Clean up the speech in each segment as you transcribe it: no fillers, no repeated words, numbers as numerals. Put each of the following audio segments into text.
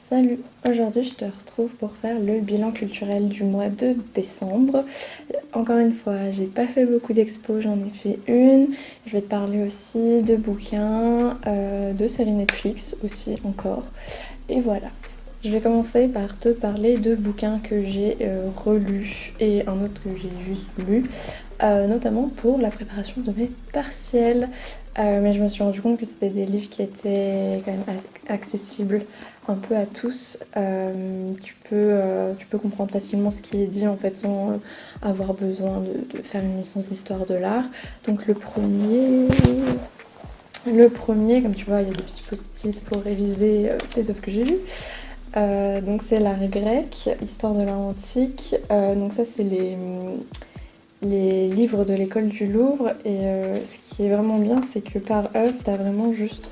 Salut, aujourd'hui je te retrouve pour faire le bilan culturel du mois de décembre. Encore une fois, j'ai pas fait beaucoup d'expos, j'en ai fait une. Je vais te parler aussi de bouquins, de séries Netflix aussi encore. Et voilà. Je vais commencer par te parler de bouquins que j'ai relus et un autre que j'ai juste lu, notamment pour la préparation de mes partiels. Mais je me suis rendu compte que c'était des livres qui étaient quand même accessibles un peu à tous. Tu peux comprendre facilement ce qui est dit en fait sans avoir besoin de faire une licence d'histoire de l'art. Donc le premier, comme tu vois, il y a des petits post-it pour réviser les œuvres que j'ai lues. Donc c'est l'art grec, histoire de l'art antique. Donc ça c'est les livres de l'école du Louvre. Et ce qui est vraiment bien, c'est que par œuvre, tu as vraiment juste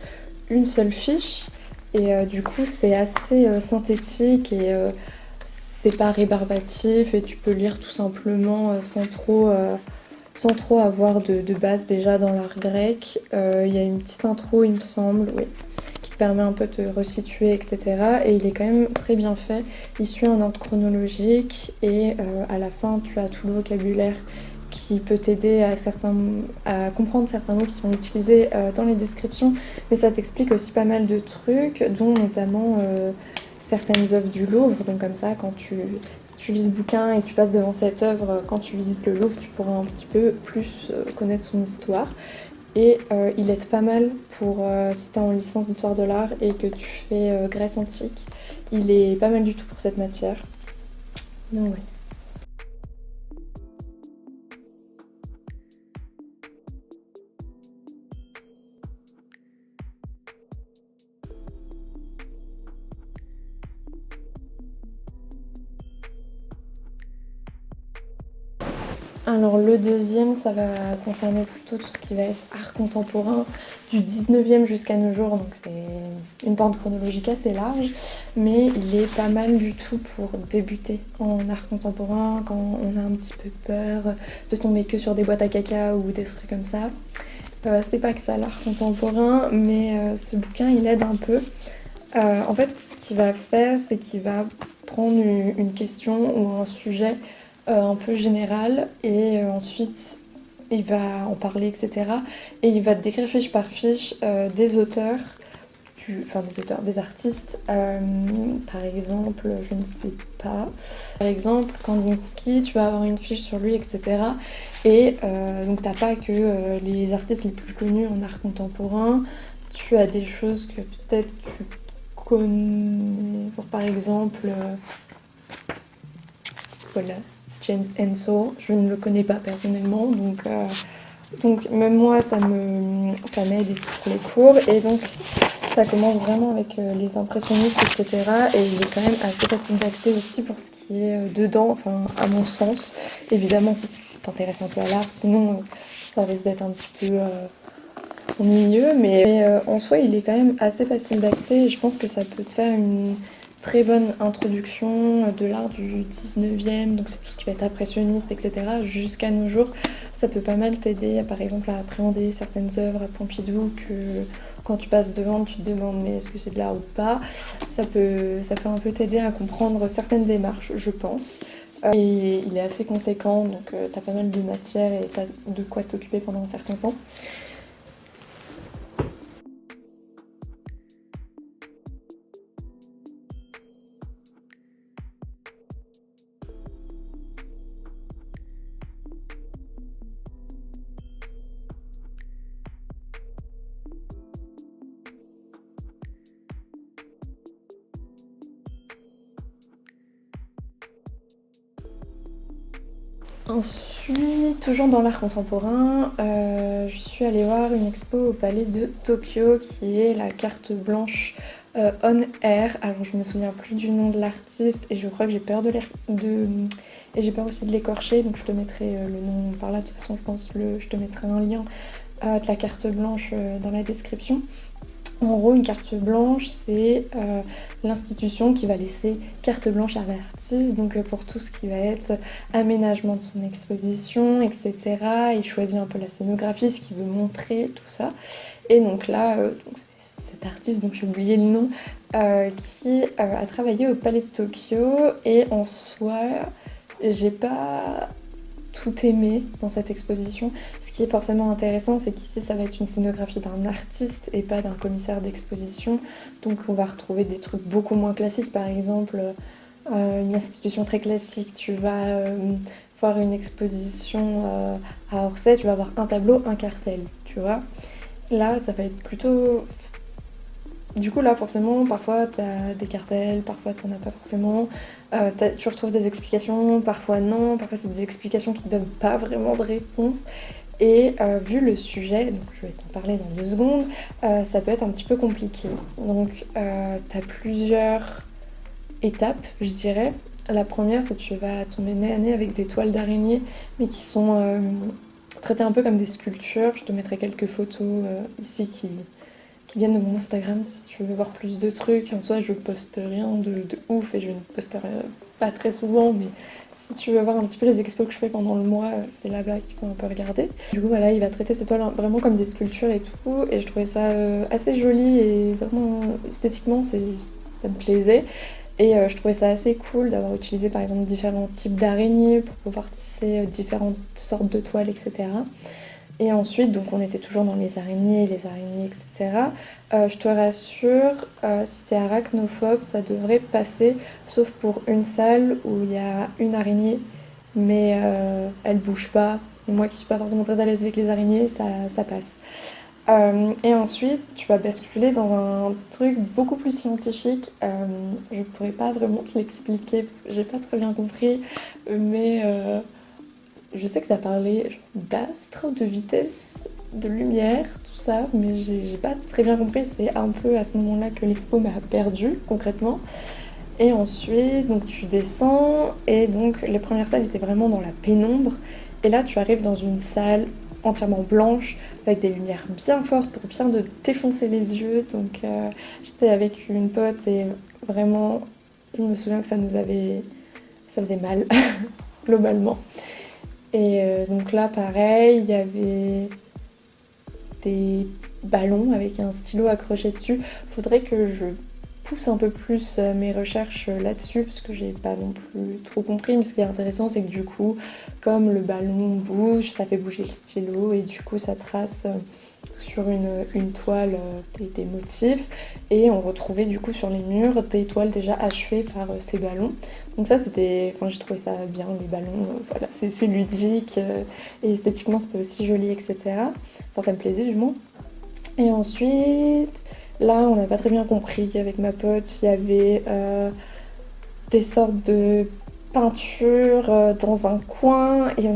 une seule fiche. Et du coup, c'est assez synthétique et c'est pas rébarbatif. Et tu peux lire tout simplement sans trop avoir de base déjà dans l'art grec. Il y a une petite intro, il me semble, oui, qui te permet un peu de te resituer, etc. Et il est quand même très bien fait. Il suit un ordre chronologique et à la fin, tu as tout le vocabulaire qui peut t'aider à comprendre certains mots qui sont utilisés dans les descriptions. Mais ça t'explique aussi pas mal de trucs, dont notamment certaines œuvres du Louvre. Donc comme ça, si tu lis ce bouquin et que tu passes devant cette œuvre, quand tu visites le Louvre, tu pourras un petit peu plus connaître son histoire. Et il aide pas mal pour si tu es en licence d'histoire de l'art et que tu fais Grèce antique. Il est pas mal du tout pour cette matière. Donc ouais. Alors le deuxième, ça va concerner plutôt tout ce qui va être art contemporain du 19e jusqu'à nos jours, donc c'est une pente chronologique assez large, mais il est pas mal du tout pour débuter en art contemporain quand on a un petit peu peur de tomber que sur des boîtes à caca ou des trucs comme ça. C'est pas que ça l'art contemporain, mais ce bouquin il aide un peu. En fait, ce qu'il va faire, c'est qu'il va prendre une question ou un sujet un peu général et ensuite il va en parler, etc. Et il va te décrire fiche par fiche des auteurs, des artistes. Par exemple, je ne sais pas. Par exemple, Kandinsky, tu vas avoir une fiche sur lui, etc. Et donc t'as pas que les artistes les plus connus en art contemporain. Tu as des choses que peut-être tu connais, par exemple, voilà, James Ensor, je ne le connais pas personnellement, donc même moi ça m'aide pour les cours, et donc ça commence vraiment avec les impressionnistes, etc. Et il est quand même assez facile d'accès aussi pour ce qui est dedans, enfin à mon sens. Évidemment, faut que tu t'intéresses un peu à l'art, sinon ça risque d'être un petit peu ennuyeux, mais en soi il est quand même assez facile d'accès et je pense que ça peut te faire une très bonne introduction de l'art du 19e, donc c'est tout ce qui va être impressionniste, etc. jusqu'à nos jours. Ça peut pas mal t'aider par exemple à appréhender certaines œuvres à Pompidou que quand tu passes devant tu te demandes mais est-ce que c'est de l'art ou pas. Ça peut un peu t'aider à comprendre certaines démarches, je pense. Et il est assez conséquent, donc t'as pas mal de matière et t'as de quoi t'occuper pendant un certain temps. Ensuite, toujours dans l'art contemporain, je suis allée voir une expo au Palais de Tokyo qui est la carte blanche On Air. Alors je me souviens plus du nom de l'artiste et je crois que j'ai peur et j'ai peur aussi de l'écorcher, donc je te mettrai le nom par là. De toute façon, je pense je te mettrai un lien de la carte blanche dans la description. En gros, une carte blanche, c'est l'institution qui va laisser carte blanche à l'artiste, donc pour tout ce qui va être aménagement de son exposition, etc. Il choisit un peu la scénographie, ce qu'il veut montrer, tout ça. Et donc là, cet artiste, donc j'ai oublié le nom, qui a travaillé au Palais de Tokyo et en soi, j'ai pas tout aimé dans cette exposition. Ce qui est forcément intéressant, c'est qu'ici ça va être une scénographie d'un artiste et pas d'un commissaire d'exposition. Donc on va retrouver des trucs beaucoup moins classiques, par exemple une institution très classique, tu vas voir une exposition à Orsay, tu vas avoir un tableau, un cartel, tu vois. Là, ça va être plutôt... Du coup, là, forcément, parfois, t'as des cartels, parfois, t'en as pas forcément. Tu retrouves des explications, parfois non, parfois, c'est des explications qui ne donnent pas vraiment de réponse. Et vu le sujet, donc je vais t'en parler dans 2 secondes, ça peut être un petit peu compliqué. Donc, t'as plusieurs étapes, je dirais. La première, c'est que tu vas tomber nez à nez avec des toiles d'araignée, mais qui sont traitées un peu comme des sculptures. Je te mettrai quelques photos ici qui viennent de mon Instagram si tu veux voir plus de trucs. En soi, je poste rien de ouf et je ne posterai pas très souvent, mais si tu veux voir un petit peu les expos que je fais pendant le mois, c'est là-bas qu'il faut un peu regarder. Du coup, voilà, il va traiter ces toiles vraiment comme des sculptures et tout, et je trouvais ça assez joli et vraiment esthétiquement, ça me plaisait. Et je trouvais ça assez cool d'avoir utilisé par exemple différents types d'araignées pour pouvoir tisser différentes sortes de toiles, etc. Et ensuite, donc on était toujours dans les araignées, etc. Je te rassure, si t'es arachnophobe, ça devrait passer, sauf pour une salle où il y a une araignée, mais elle bouge pas. Et moi qui suis pas forcément très à l'aise avec les araignées, ça passe. Et ensuite, tu vas basculer dans un truc beaucoup plus scientifique. Je pourrais pas vraiment te l'expliquer parce que j'ai pas très bien compris, mais je sais que ça parlait d'astres, de vitesse, de lumière, tout ça, mais j'ai pas très bien compris. C'est un peu à ce moment-là que l'expo m'a perdu concrètement. Et ensuite, donc tu descends, et donc les premières salles étaient vraiment dans la pénombre. Et là, tu arrives dans une salle entièrement blanche, avec des lumières bien fortes pour bien te défoncer les yeux. Donc j'étais avec une pote et vraiment, je me souviens que ça faisait mal, globalement. Et donc là, pareil, il y avait des ballons avec un stylo accroché dessus. Faudrait que je pousse un peu plus mes recherches là-dessus parce que j'ai pas non plus trop compris. Mais ce qui est intéressant, c'est que du coup, comme le ballon bouge, ça fait bouger le stylo et du coup, ça trace sur une toile des motifs, et on retrouvait du coup sur les murs des toiles déjà achevées par ces ballons. Donc ça c'était, enfin j'ai trouvé ça bien, les ballons, voilà, c'est ludique et esthétiquement c'était aussi joli, etc. Enfin ça me plaisait du moins. Et ensuite, là on n'a pas très bien compris, avec ma pote il y avait des sortes de peintures dans un coin, et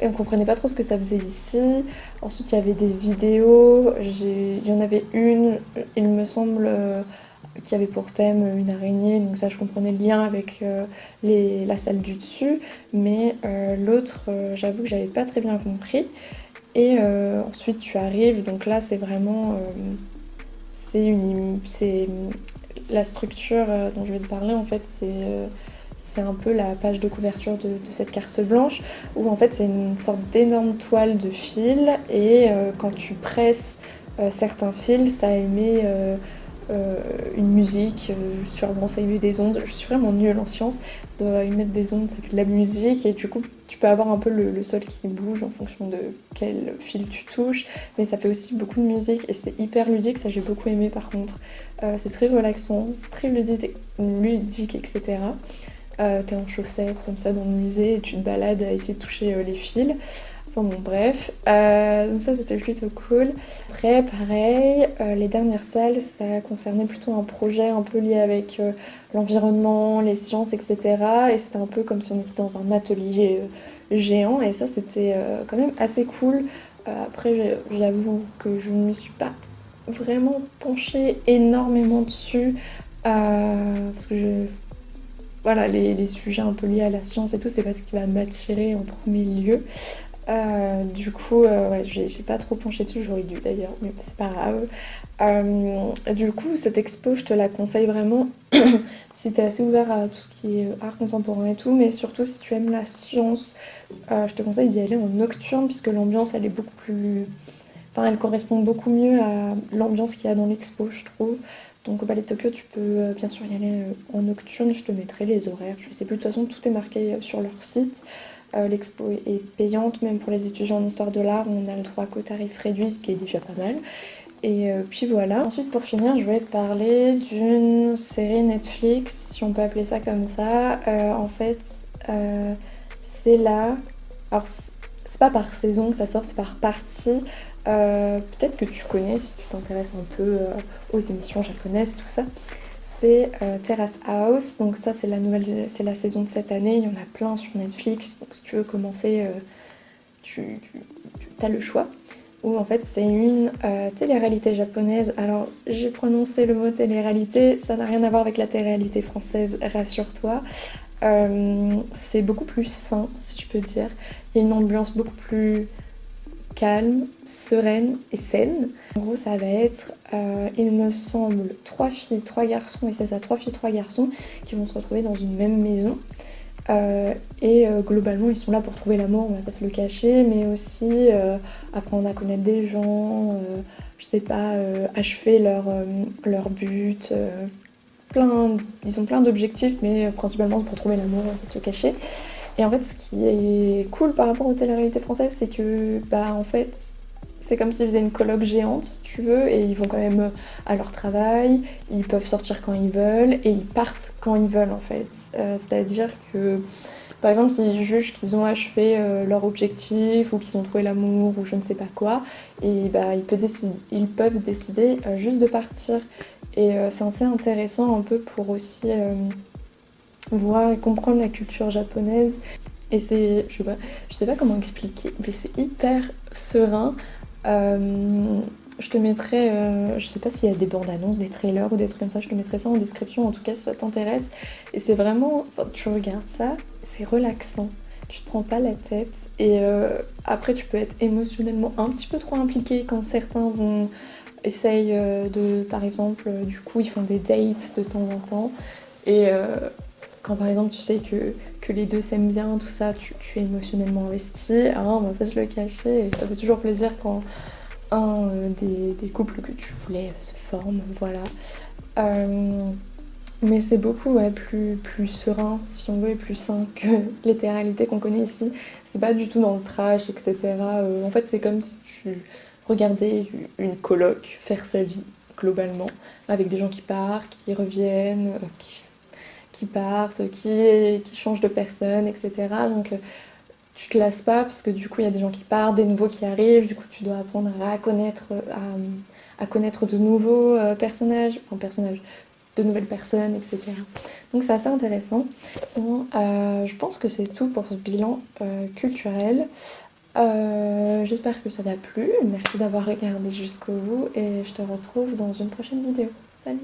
on comprenait pas trop ce que ça faisait ici. Ensuite, il y avait des vidéos. Il y en avait une, il me semble, qui avait pour thème une araignée. Donc ça, je comprenais le lien avec la salle du dessus. Mais l'autre, j'avoue que j'avais pas très bien compris. Et ensuite, tu arrives. Donc là, c'est vraiment... c'est la structure dont je vais te parler, en fait, c'est un peu la page de couverture de cette carte blanche, où en fait c'est une sorte d'énorme toile de fil, et quand tu presses certains fils, ça émet une musique, sûrement ça émet des ondes. Je suis vraiment nulle en sciences, ça doit émettre des ondes, ça fait de la musique, et du coup tu peux avoir un peu le sol qui bouge en fonction de quel fil tu touches, mais ça fait aussi beaucoup de musique et c'est hyper ludique, ça j'ai beaucoup aimé par contre. C'est très relaxant, très ludique, etc. T'es en chaussettes comme ça dans le musée et tu te balades à essayer de toucher les fils. Enfin bon, bref, donc ça c'était plutôt cool. Après, pareil, les dernières salles, ça concernait plutôt un projet un peu lié avec l'environnement, les sciences, etc. Et c'était un peu comme si on était dans un atelier géant, et ça c'était quand même assez cool. Après, j'avoue que je ne me suis pas vraiment penchée énormément dessus, parce que voilà, les sujets un peu liés à la science et tout, c'est pas ce qui va m'attirer en premier lieu. Du coup, ouais, j'ai pas trop penché dessus, j'aurais dû d'ailleurs, mais c'est pas grave. Du coup, cette expo, je te la conseille vraiment si t'es assez ouvert à tout ce qui est art contemporain et tout, mais surtout si tu aimes la science, je te conseille d'y aller en nocturne puisque l'ambiance elle est beaucoup plus... Enfin, elle correspond beaucoup mieux à l'ambiance qu'il y a dans l'expo, je trouve. Donc au Palais de Tokyo, tu peux bien sûr y aller en nocturne, je te mettrai les horaires, je sais plus, de toute façon tout est marqué sur leur site. L'expo est payante, même pour les étudiants en histoire de l'art, on a le droit qu'au tarif réduit, ce qui est déjà pas mal. Et puis voilà. Ensuite, pour finir, je voulais te parler d'une série Netflix, si on peut appeler ça comme ça. En fait, c'est là. Alors, c'est pas par saison que ça sort, c'est par partie. Peut-être que tu connais si tu t'intéresses un peu aux émissions japonaises, tout ça. C'est Terrace House. Donc ça, c'est la saison de cette année. Il y en a plein sur Netflix. Donc si tu veux commencer, tu as le choix. Où en fait c'est une télé-réalité japonaise. Alors j'ai prononcé le mot télé-réalité, ça n'a rien à voir avec la télé-réalité française, rassure-toi. C'est beaucoup plus sain, si je peux dire. Il y a une ambiance beaucoup plus calme, sereine et saine. En gros, ça va être, il me semble, 3 filles, 3 garçons, et c'est ça, 3 filles, 3 garçons qui vont se retrouver dans une même maison. Globalement, ils sont là pour trouver l'amour, on va pas se le cacher, mais aussi apprendre à connaître des gens, je sais pas, achever leur but. Ils ont plein d'objectifs, mais principalement c'est pour trouver l'amour, on va pas se le cacher. Et en fait, ce qui est cool par rapport aux télé-réalités françaises, c'est que, bah, en fait, c'est comme s'ils faisaient une coloc géante, si tu veux, et ils vont quand même à leur travail, ils peuvent sortir quand ils veulent, et ils partent quand ils veulent, en fait. C'est-à-dire que, par exemple, s'ils jugent qu'ils ont achevé leur objectif, ou qu'ils ont trouvé l'amour, ou je ne sais pas quoi, et bah, ils peuvent décider juste de partir. Et c'est assez intéressant un peu pour aussi voir et comprendre la culture japonaise. Et c'est, je sais pas comment expliquer, mais c'est hyper serein. Je te mettrai, je sais pas s'il y a des bandes annonces, des trailers ou des trucs comme ça, je te mettrai ça en description en tout cas si ça t'intéresse. Et c'est vraiment, enfin, tu regardes ça, c'est relaxant, tu te prends pas la tête. Et après tu peux être émotionnellement un petit peu trop impliqué quand certains essayent de, par exemple, du coup ils font des dates de temps en temps. Et quand par exemple tu sais que les deux s'aiment bien, tout ça, tu es émotionnellement investi, hein, on va pas se le cacher, et ça fait toujours plaisir quand un des couples que tu voulais se forme, voilà. Euh, mais c'est beaucoup ouais, plus serein, si on veut, et plus sain que les réalités qu'on connaît ici. C'est pas du tout dans le trash, etc. En fait, c'est comme si tu regardais une coloc faire sa vie, globalement, avec des gens qui partent, qui reviennent, qui partent, qui changent de personne, etc. Donc tu te lasses pas parce que du coup il y a des gens qui partent, des nouveaux qui arrivent, du coup tu dois apprendre à connaître de nouveaux personnages, de nouvelles personnes, etc. Donc c'est assez intéressant. Sinon, je pense que c'est tout pour ce bilan culturel. J'espère que ça t'a plu. Merci d'avoir regardé jusqu'au bout et je te retrouve dans une prochaine vidéo. Salut!